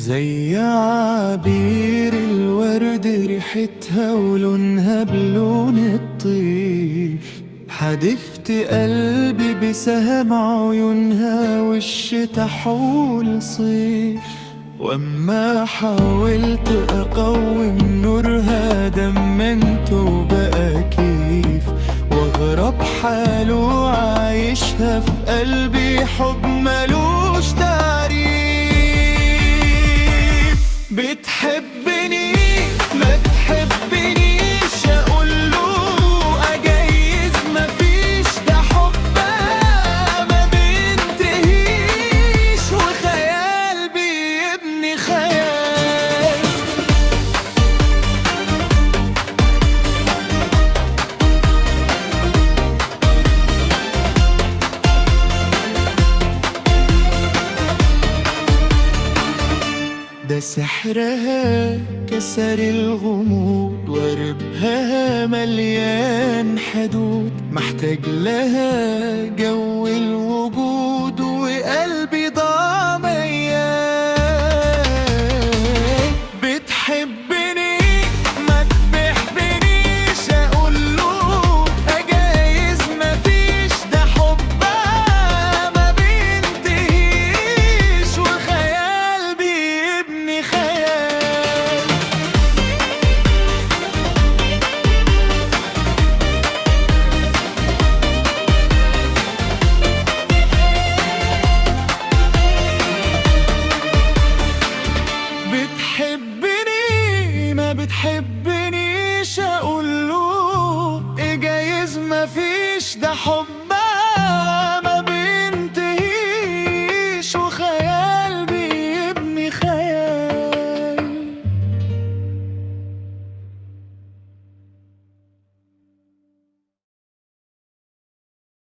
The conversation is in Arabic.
زي عبير الورد ريحتها ولونها بلون الطيف، حدفت قلبي بسهم عيونها والشتا حول صيف. واما حاولت اقوم نورها دمنته بقى كيف، واغرب حاله عايشها في قلبي حب ملوش تعريف. بتحبني ما تحبنيش اقوله اجايز مفيش، ده حبها ما بينتهيش وخيال بيبني خيال. ده سحرها كسر الغموض وقربها مليان حدود، محتاج لها جو الوجود وقلبي ضاع ميال. بتحبني ما تحبنيش اقوله اجايز مفيش، ده حبها ما بينتهيش وخيال بيبني خيال. بتحبني ما بتحبنيش اقوله اجايز مفيش، ده حب